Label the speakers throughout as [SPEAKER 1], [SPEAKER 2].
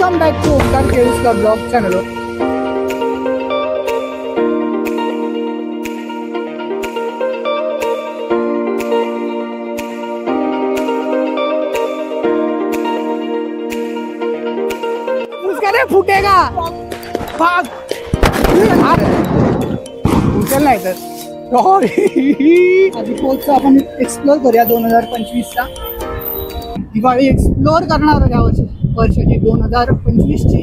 [SPEAKER 1] Welcome back to Omkar caves का blog channel. उसका रे फुटेगा, भाग उचल नाही तर आधी पोहोचतो आपण एक्सप्लोर करूया 2025चा दिवाळी एक्सप्लोर करणार या वर्षाची 2025ची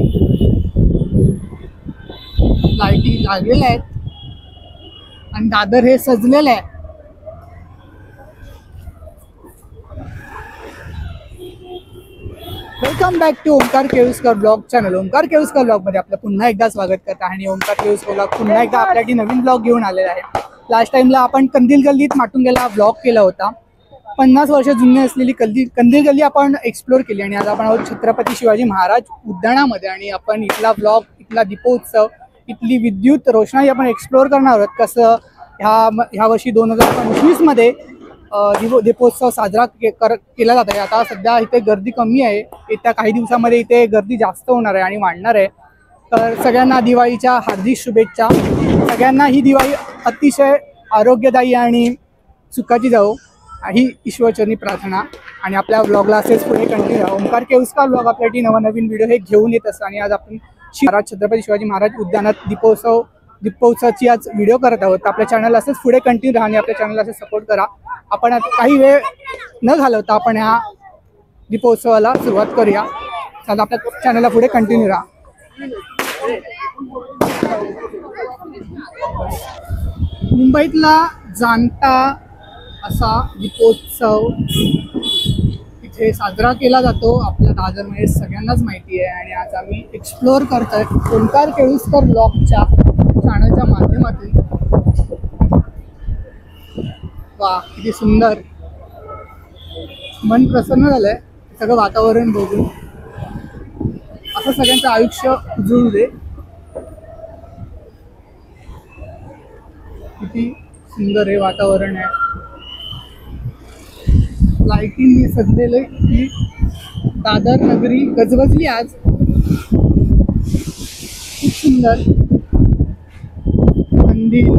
[SPEAKER 1] लाईटी लागलेल्या आहेत आणि दादर हे सजलेलं आहे। Welcome back to Omkar caves का ब्लॉग चॅनल। ओमकार केव्स का ब्लॉग मध्ये आपलं पुन्हा एकदा स्वागत करत आहे आणि ओमकार केव्स का ब्लॉग पुन्हा एकदा आपल्यासाठी नवीन ब्लॉग घेऊन आलेला आहे। लास्ट टाइमला आपण कंदील गल्लीत माटुंग्याला ब्लॉग केला होता। 50 वर्ष जुनी असलेली कंदील गल्ली आपण एक्सप्लोर केली आणि आज आपण आहोत छत्रपती शिवाजी महाराज उद्यानामध्ये आणि आपण इथला ब्लॉग, इथला दीपोत्सव, इथली विद्युत रोषणाई आपण एक्सप्लोर करणार आहोत। कसं ह्या वर्षी 2025 मध्ये दीपोत्सव साजरा केला जात आहे। आता सध्या इथे गर्दी कमी आहे, येत्या काही दिवसामध्ये इथे गर्दी जास्त होणार आहे आणि वाढणार आहे। तर सगळ्यांना दिवाळीच्या हार्दिक शुभेच्छा। सगळ्यांना ही दिवाळी अतिशय आरोग्यदायी आणि सुखाची जावो ही ईश्वरचरणी प्रार्थना आणि आपल्या ब्लॉगला असेच पुढे कंटिन्यू राहा। ओमकार केव्स का ब्लॉग आपल्यासाठी नवनवीन व्हिडिओ हे घेऊन येत असतो आणि आज आपण छत्रपती शिवाजी महाराज उद्यानात दीपोत्सवाची आज व्हिडिओ करत आहोत। आपल्या चॅनलला असेच पुढे कंटिन्यू राहा आणि आपल्या चॅनलला असेच सपोर्ट करा। आपण आता काही वेळ न घालवता आपण ह्या दीपोत्सवाला सुरुवात करूया। चला आपल्या चॅनलला पुढे कंटिन्यू राहा। मुंबईतला जाणता असा दीपोत्सव इथे साजरा केला जातो आपल्या दादरमध्ये सगळ्यांनाच माहिती आहे आणि आज आम्ही एक्सप्लोर करतोय ओमकार केळुसकर ब्लॉगच्या चॅनलच्या माध्यमातून। वा किती सुंदर, मन प्रसन्न झालंय सगळं वातावरण बघून। असं सगळ्यांचं आयुष्य उजळू दे। किती सुंदर हे वातावरण आहे, लाईटिंग सजलेलं की दादर नगरी गजबजली आज। खूप सुंदर मंदिर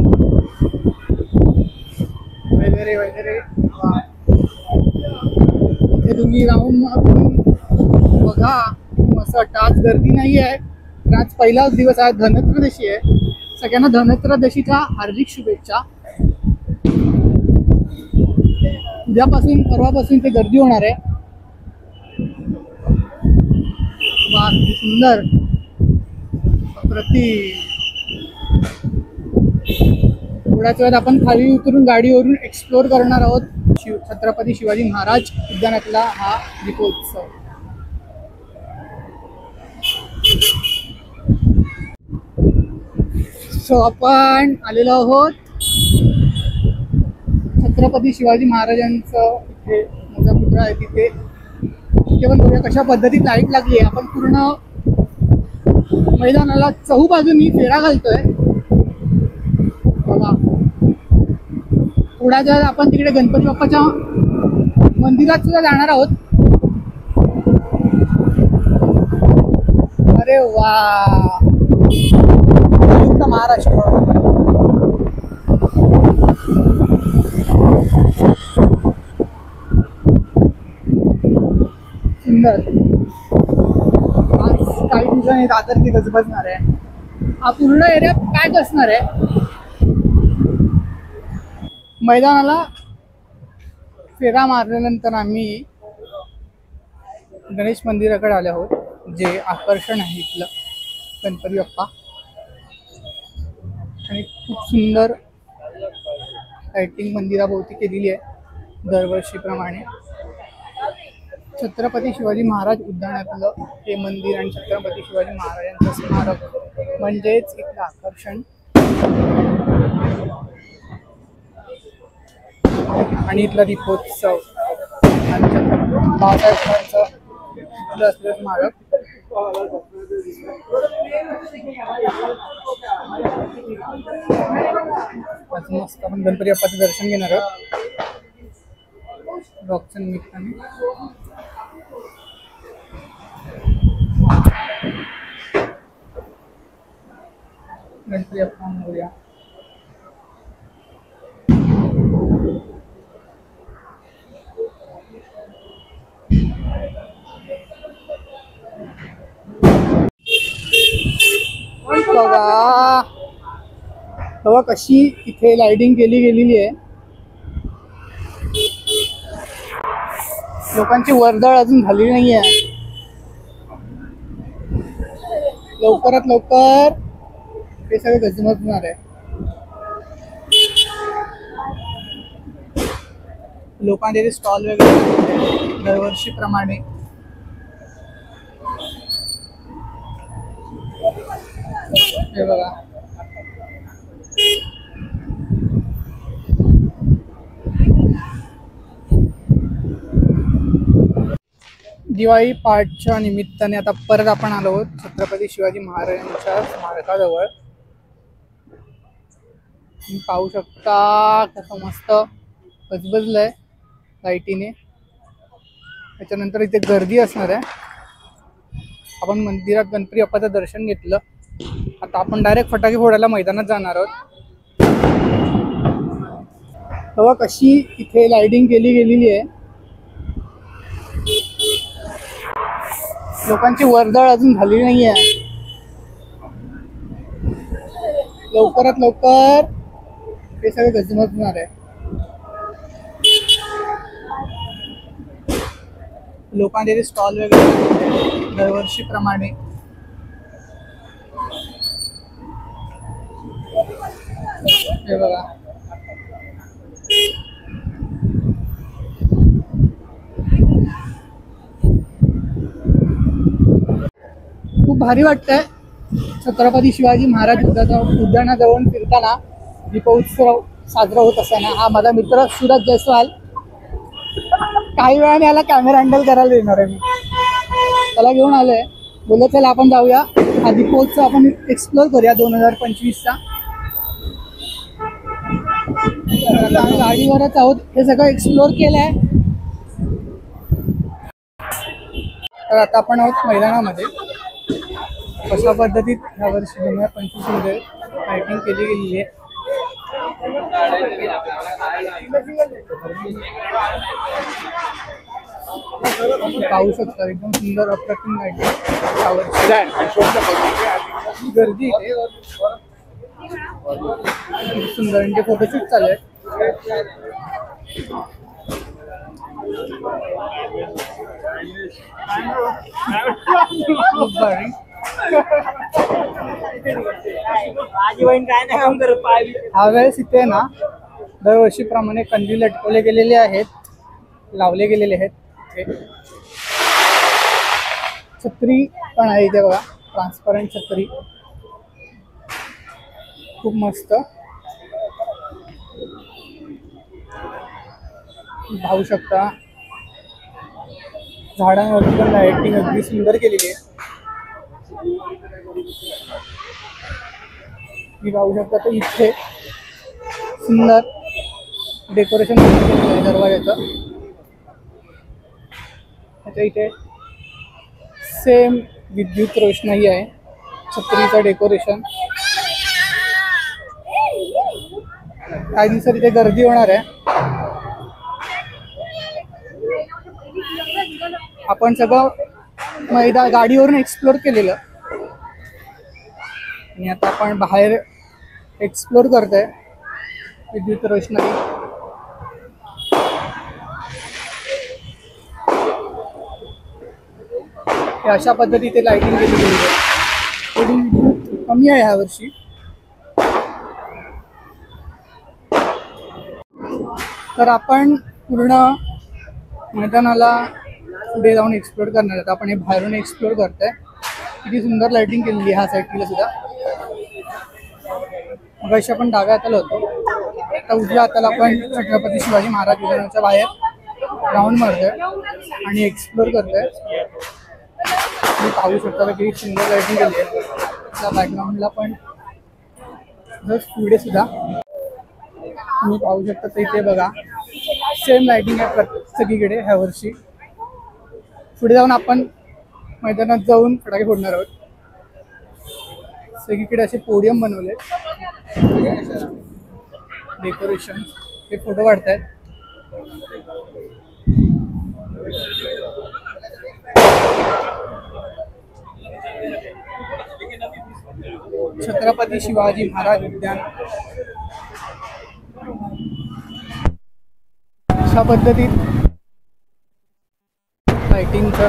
[SPEAKER 1] वगैरे वगैरे। इथे तुम्ही राहून बघा, असं वाटतं आज गर्दी नाही आहे। आज पहिलाच दिवस आहे, धनत्रयोदशी आहे। सगळ्यांना धनत्रयोदशीच्या हार्दिक शुभेच्छा। उद्यापासून परवापासून ते गर्दी होणार आहे। वा सुंदर प्रतिम। थोड्याच वेळात आपण खाली उतरून गाडीवरून एक्सप्लोर करणार आहोत छत्रपती शिवाजी महाराज उद्यानातला हा दीपोत्सव। सो आपण आलेलो आहोत छत्रपती शिवाजी महाराजांचं इथे मोठा पुतळा आहे तिथे पण बघूया कशा पद्धतीत लाईट लागली आहे। आपण पूर्ण मैदानाला चहूबाजूनी फेरा घालतोय बघा। थोड्या वेळात आपण तिकडे गणपती बाप्पाच्या मंदिरात सुद्धा जाणार आहोत। अरे वा, महाराष्ट्र सुंदर। आज काही दिवसांनी दादर ती गजबजणार आहे। हा पूर्ण एरिया पॅक असणार आहे। मैदानाला फेरा मारल्यानंतर आम्ही गणेश मंदिराकडे आले आहोत, जे आकर्षण आहे इथलं गणपती बाप्पा आणि खूप सुंदर लाइटिंग मंदिराभोवती केलेली आहे दरवर्षीप्रमाणे। छत्रपती शिवाजी महाराज उद्यानातलं हे मंदिर आणि छत्रपती शिवाजी महाराजांचं स्मारक म्हणजेच इथलं आकर्षण आणि इथला दीपोत्सव आणि बाळासाहेबांचं इथलं असलेलं स्मारक। मस्त आपण गणपती बाप्पाचं दर्शन घेणार आहोत ब्लॉगच्या निमित्ताने। गणपती आपण बघूया. बघा बघा कशी इथे लाइटिंग केली गेलेली आहे. लोकांची वर्दळ अजून झालेली नाही आहे. लवकरात लवकर हे सगळे गजमजणार आहे. लोकांचे स्टॉल वगैरे दरवर्षीप्रमाणे. हे बघा दिवाळी पाठच्या निमित्ताने आता परत आपण आलो आहोत छत्रपती शिवाजी महाराजांच्या स्मारकाजवळ. तुम्ही पाहू शकता कसं मस्त गजबजलंय लाईटीने. त्याच्यानंतर इथे गर्दी असणार आहे. आपण मंदिरात गणपती बाप्पाचं दर्शन घेतलं. आता आपण डायरेक्ट फटाके फोडायला मैदानात जाणार आहोत. तेव्हा कशी इथे लाइटिंग केली गेलेली आहे. लोकांची वर्दळ अजून झालेली नाही आहे. लवकरात लवकर हे सगळे गजमजणार आहे. लोकांचे स्टॉल वगैरे दरवर्षीप्रमाणे. हे बघा खूप भारी वाटतंय. छत्रपती शिवाजी महाराज उद्यानाजवळ फिरताना दीपोत्सव साजरा होत असताना हा माझा मित्र सूरज जयस्वाल काही वेळाने याला कॅमेरा हँडल करायला देणार आहे. मी त्याला घेऊन आलोय. बोलत चला आपण जाऊया हा दीपोत्सव आपण एक्सप्लोर करूया 2025चा. आम्ही गाडीवरच आहोत. हे सगळं एक्सप्लोर केलंय. तर आता आपण आहोत मैदानामध्ये. कशा पद्धतीत ह्या वर्षी 2025 मध्ये लाइटिंग केली गेलेली आहे. पाहू शकता एकदम सुंदर अप्रतिम लाइटिंग यावर्षी. गर्दी इथे सुंदर म्हणजे फोटोशूट चालू आहे. खूप भारी. ह्यावेळेस इथे ना दरवर्षीप्रमाणे कंदील लटकवले गेलेले आहेत, लावले गेलेले आहेत. छत्री पण आहे इथे बघा, ट्रान्सपरंट छत्री. खूप मस्त पाहू शकता. झाडांवरती पण लाइटिंग अगदी सुंदर केलेली आहे. मी पाहू शकता तर इथे सुंदर डेकोरेशन केलेलं आहे दरवाजाचं. त्याच्या इथे सेम विद्युत रोषणाई आहे. छत्रीचं डेकोरेशन. काही दिवसात इथे गर्दी होणार आहे. आपण सगळं मैदान गाडीवरून एक्सप्लोर केलेलं आणि आता आपण बाहेर एक्सप्लोर करतोय विद्युत रोषणाई. अशा पद्धतीने लाइटिंग केली गेली आहे. थोडी विद्युत कमी आहे यावर्षी. तर आपण पूर्ण मैदानाला पुढे जाऊन एक्सप्लोर करणार आहोत. आपण हे बाहेरून एक्सप्लोर करतोय. किती सुंदर लाइटिंग केलेली आहे ह्या साईडला सुद्धा. मग अशी आपण डाव्या हाताला होतो. आता उजव्या हाताला आपण छत्रपती शिवाजी महाराज उद्यानाच्या बाहेर राऊंड मारतोय आणि एक्सप्लोर करतोय. तुम्ही पाहू शकता किती सुंदर लाइटिंग केली आहे. त्या बॅकग्राऊंडला पण जस्ट पुढे सुद्धा तुम्ही पाहू शकता. तर इथे बघा सेम लाइटिंग आहे सगळीकडे ह्या वर्षी. पुढे जाऊन आपण मैदानात जाऊन फटाके फोडणार आहोत. सगळीकडे असे पोडियम बनवले, डेकोरेशन, हे फोटो काढतायत. छत्रपती शिवाजी महाराज उद्यान अशा पद्धतीत लाइटिंगचं.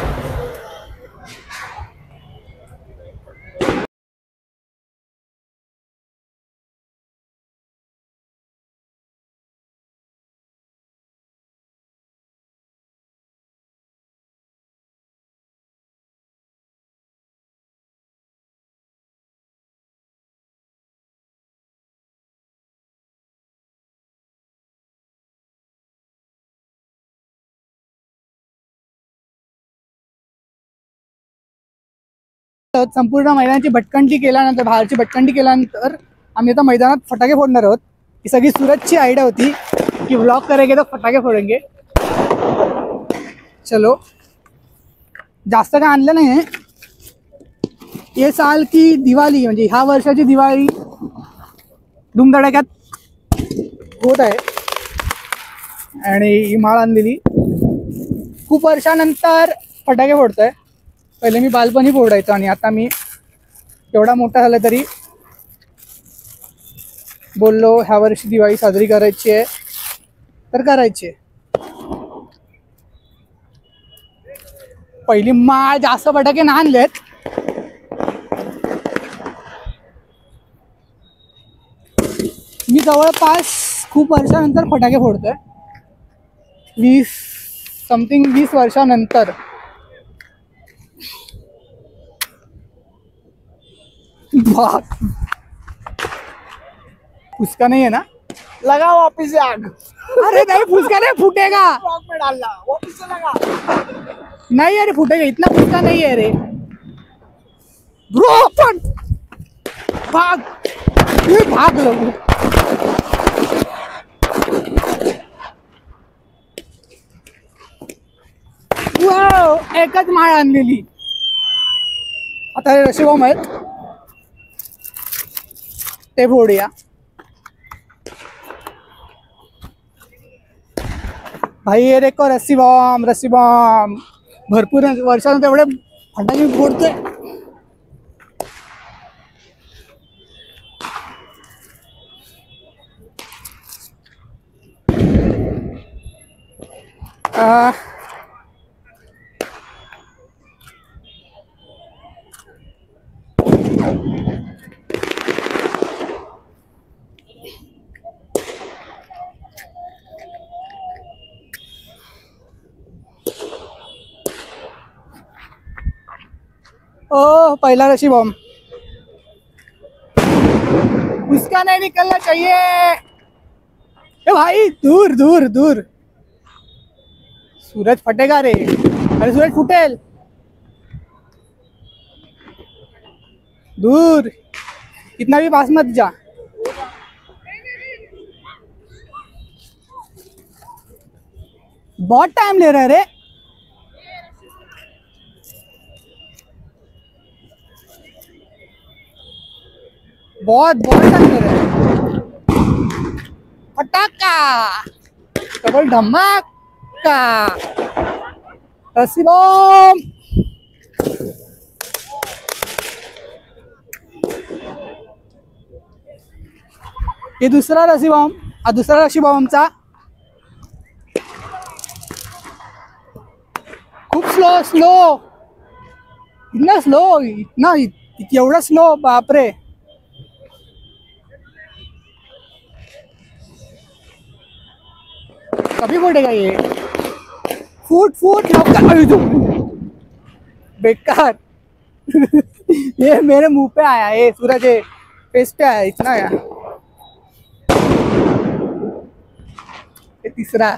[SPEAKER 1] संपूर्ण मैदानाची भटकंती केल्यानंतर, बाहेरची भटकंती केल्यानंतर आम्ही आता मैदानात फटाके फोडणार आहोत. ही सगळी सूरजची आयडिया होती की व्लॉग करेंगे तो फटाके फोडेंगे. चलो, जास्त काय आणलं नाही. ये साल की दिवाळी म्हणजे ह्या वर्षाची दिवाळी धुमधडाक्यात होत आहे आणि ही माळ आणलेली खूप वर्षानंतर फटाके फोडतोय. पहिले मी बालपणी फोडायचो आणि आता मी एवढा मोठा झाला तरी बोललो ह्या वर्षी दिवाळी साजरी करायची आहे तर करायची आहे. पहिली माळ जास्त फटाके नाही आणलेत. मी जवळपास खूप वर्षानंतर फटाके फोडतोय. 20 वर्षानंतर. फुसका नहीं है ना?
[SPEAKER 2] लगा वापिस से आग.
[SPEAKER 1] अरे नहीं, फुसका नहीं फूटेगा.
[SPEAKER 2] ब्लॉक में डालना, वापिस से लगा.
[SPEAKER 1] नहीं अरे फूटेगा, इतना फुसका नहीं है रे ब्रो. पण भाग, ये भाग लो. वाव, एकच माळ आणलेली. आता हे रशिबॉम्ब आहेत ते फोडूया. भाई ये देखो रस्सी बॉम्ब भरपूर वर्षांत एवढे फटाके फोडतोय. ओ पहला रशी बॉम्ब. उसका नहीं निकलना चाहिए. ए भाई दूर दूर दूर. सूरज फटेगा रे. अरे सूरज फुटेल. दूर, इतना भी पास मत जा. बहुत टाइम ले रहा है रे. बहुत टाइम ले रहा है. फटाका, डबल धमाका, रस्सी बॉम्ब. ये दूसरा रस्सी बॉम्ब. दूसरा रस्सी बॉम्बचा खूप स्लो. इतना स्लो, इतना एवढा स्लो, बापरे. कभी फूटेगा ये. फूट बेकार. ये मेरे मुंह पे आया. ये सूरज है फेस पे आया. इतना आया. ये तीसरा.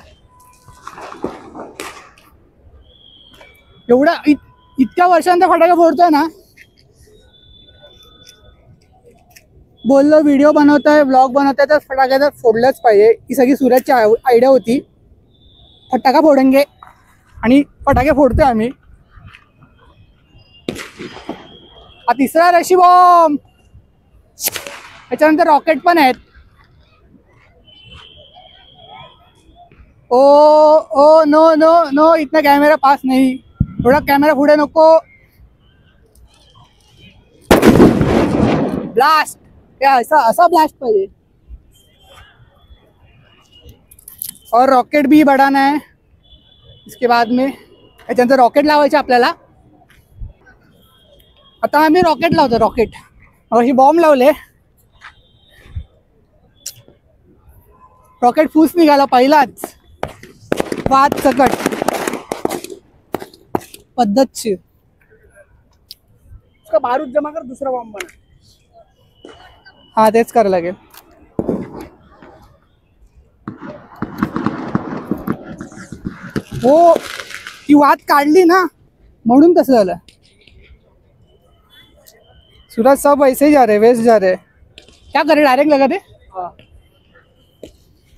[SPEAKER 1] एवढा इतक्या वर्षांचा फटाका फोडतोय ना. बोललो व्हिडिओ बनवतोय, ब्लॉग बनवतोय तर फटाका तर फोडलंच पाहिजे. ही सगळी सूरजची आयडिया होती. फटाका फोडेंगे आणि फटाके फोडतोय आम्ही. हा तिसरा रशी बॉम्ब. त्याच्यानंतर रॉकेट पण आहेत. ओ ओ नो नो नो, इतना कॅमेरा पास नाही, थोडा कॅमेरा पुढे नको. ब्लास्ट, ऐसा ऐसा ब्लास्ट पाहिजे. और रॉकेट भी बढ़ाना है इसके बाद में. त्याच्यानंतर रॉकेट लावायचे आपल्याला. आता आम्ही रॉकेट लावतो, रॉकेट. ही बॉम्ब लावले, रॉकेट फूस निघाला पहिलाच. वाद सकट पद्धतशीर.
[SPEAKER 2] उसका बारूद जमा कर दूसरा बॉम्ब बना.
[SPEAKER 1] हा तेच करावं लागेल. हो, ती वाद काढली ना म्हणून तसं झालं. सूरज सब ऐसे ही जा रहे, वेस्ट जा रहे. क्या करे, डायरेक्ट लगा दे.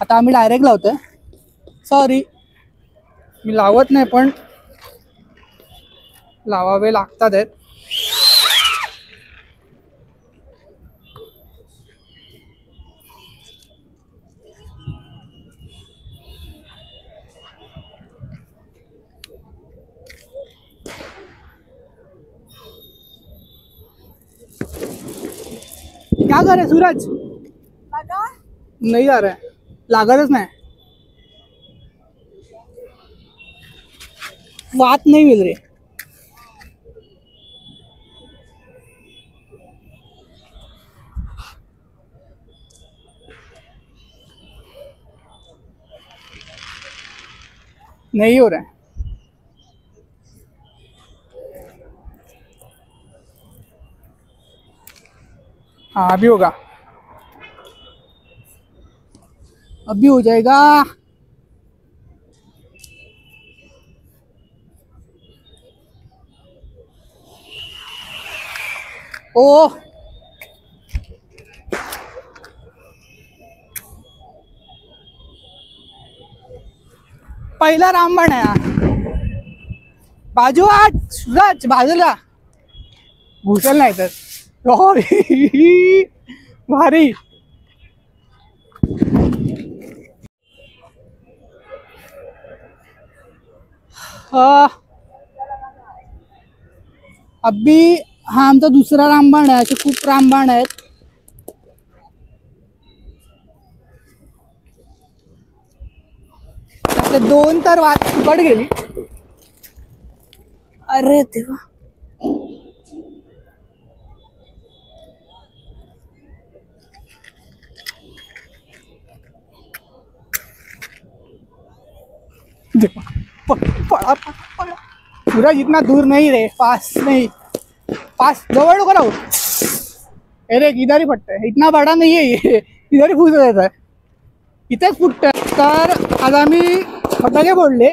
[SPEAKER 1] आता आम्ही डायरेक्ट लावतोय. सॉरी, मी लावत नाही पण लावावे लागतात आहेत. क्या कर रहे सूरज?
[SPEAKER 2] लगा.
[SPEAKER 1] नहीं जा रहा है, लागतच नाही. बात नहीं मिल रही. नहीं हो रहा है. हाँ अभी होगा, अभी हो जाएगा. ओ पहिला रामबाण आहे हा. बाजू आठ सूरज, बाजूला घुसेल नाही तर. भारी. अभी हा आमचा दुसरा रामबाण आहे. असे खूप रामबाण आहेत. आपले दोन तर वाट फुकट गेली. अरे देवा. सूरज इतना दूर नहीं रे, पास नहीं, पास जवळ नको राहू. अरे इधर ही फटत है, इतना बड़ा नहीं है ये, इधर ही फूस जाता है, इथेच फुटत. तर आज आम्ही फटाके फोडले,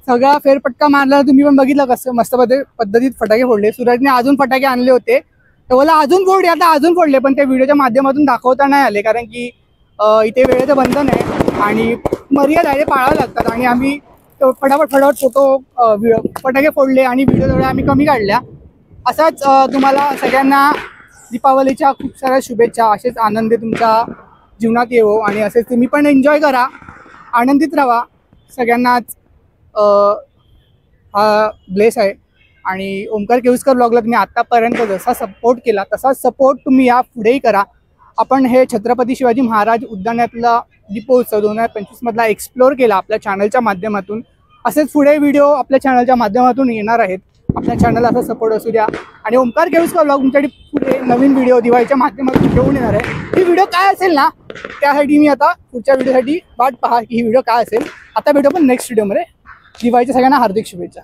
[SPEAKER 1] सगळा फेरपटका मारला. तुम्ही पण बघितलं कसं मस्त पद्धतीत फटाके फोडले. सूरजने अजून फटाके आणले होते, तर मला अजून फोडले. आता अजून फोडले पण ते व्हिडिओच्या माध्यमातून दाखवता नाही आले, कारण की इथे वेळेचं बंधन आहे आणि मर्यादा आहे, पाळावं लागतात. आणि आम्ही फटाफट फोटो फटाके फोडले आणि व्हिडिओ थोड्या आम्ही कमी काढल्या. असाच तुम्हाला सगळ्यांना दीपावलीच्या खूप साऱ्या शुभेच्छा. असेच आनंदी तुमच्या जीवनात येवो आणि असेच तुम्ही पण एन्जॉय करा, आनंदित राहा. सगळ्यांनाच हा ब्लेस आहे. आणि ओमकार केवुसकर ब्लॉगला तुम्ही आत्तापर्यंत जसा सपोर्ट केला तसाच सपोर्ट तुम्ही या पुढेही करा. आपण हे छत्रपती शिवाजी महाराज उद्यानातला दीपोत्सव 2025 मधला एक्सप्लोर केला आपल्या चॅनलच्या माध्यमातून. असेच पुढे व्हिडिओ आपल्या चॅनलच्या माध्यमातून येणार आहेत. आपल्या चॅनलला असा सपोर्ट असू द्या. आणि ओमकार केवुसकर ब्लॉग तुमच्यासाठी पुढे नवीन व्हिडिओ दिवाळीच्या माध्यमातून घेऊन येणार आहे. ही व्हिडिओ काय असेल ना, त्यासाठी मी आता पुढच्या व्हिडिओसाठी वाट पहा की ही व्हिडिओ काय असेल. आता भेटू पण नेक्स्ट व्हिडिओमध्ये. दिवाळीच्या सगळ्यांना हार्दिक शुभेच्छा.